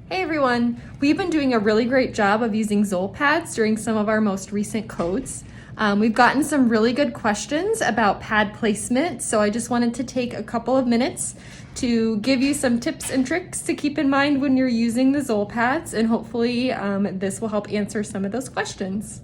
Hey everyone! We've been doing a really great job of using Zoll pads during some of our most recent codes. We've gotten some really good questions about pad placement, so I just wanted to take a couple of minutes to give you some tips and tricks to keep in mind when you're using the Zoll pads, and hopefully this will help answer some of those questions.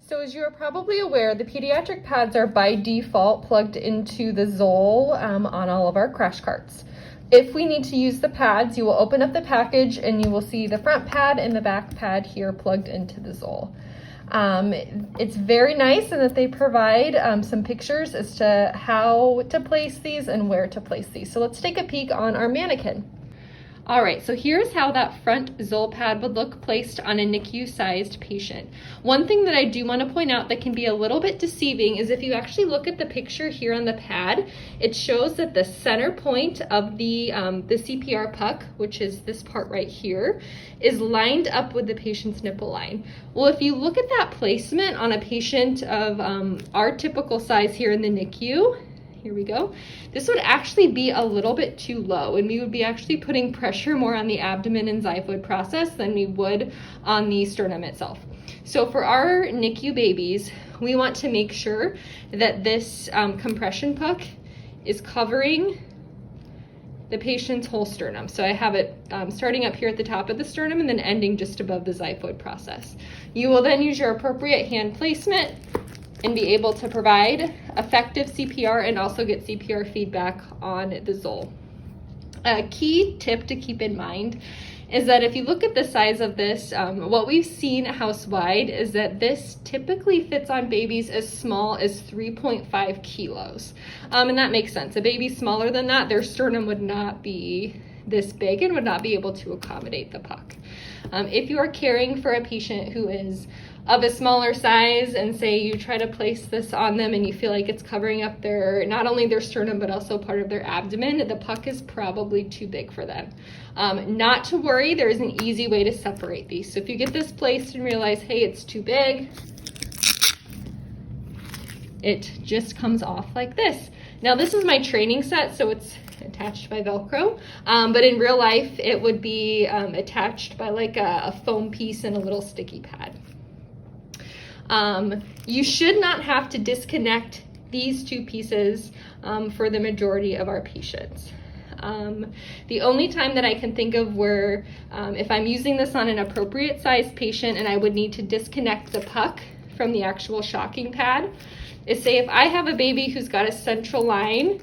So as you are probably aware, the pediatric pads are by default plugged into the Zoll on all of our crash carts. If we need to use the pads, you will open up the package and you will see the front pad and the back pad here plugged into the Zoll. It's very nice in that they provide some pictures as to how to place these and where to place these. So let's take a peek on our mannequin. All right, so here's how that front Zoll pad would look placed on a NICU-sized patient. One thing that I do want to point out that can be a little bit deceiving is if you actually look at the picture here on the pad, it shows that the center point of the CPR puck, which is this part right here, is lined up with the patient's nipple line. Well, if you look at that placement on a patient of our typical size here in the NICU, here we go. This would actually be a little bit too low, and we would be actually putting pressure more on the abdomen and xiphoid process than we would on the sternum itself. So for our NICU babies, we want to make sure that this compression puck is covering the patient's whole sternum. So I have it starting up here at the top of the sternum and then ending just above the xiphoid process. You will then use your appropriate hand placement and be able to provide effective CPR and also get CPR feedback on the Zoll. A key tip to keep in mind is that if you look at the size of this, what we've seen house-wide is that this typically fits on babies as small as 3.5 kilos. And that makes sense. A baby smaller than that, their sternum would not be this big and would not be able to accommodate the puck. If you are caring for a patient who is of a smaller size and say you try to place this on them and you feel like it's covering up not only their sternum but also part of their abdomen, the puck is probably too big for them. Not to worry, there is an easy way to separate these. So if you get this placed and realize, hey, it's too big, it just comes off like this. Now this is my training set, so it's attached by Velcro, but in real life it would be attached by like a foam piece and a little sticky pad. You should not have to disconnect these two pieces for the majority of our patients. The only time that I can think of where if I'm using this on an appropriate size patient and I would need to disconnect the puck from the actual shocking pad is, say, if I have a baby who's got a central line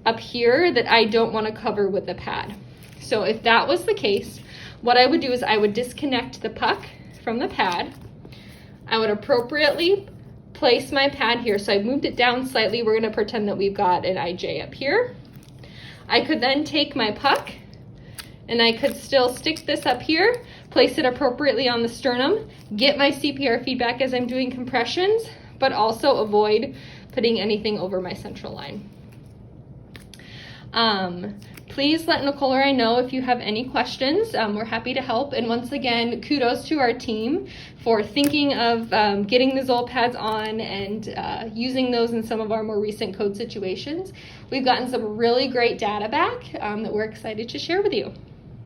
up here that I don't want to cover with the pad. So if that was the case, what I would do is I would disconnect the puck from the pad. I would appropriately place my pad here. So I moved it down slightly. We're going to pretend that we've got an IJ up here. I could then take my puck and I could still stick this up here, place it appropriately on the sternum, get my CPR feedback as I'm doing compressions, but also avoid putting anything over my central line. Please let Nicole or I know if you have any questions. We're happy to help. And once again, kudos to our team for thinking of getting the Zoll pads on and using those in some of our more recent code situations. We've gotten some really great data back that we're excited to share with you.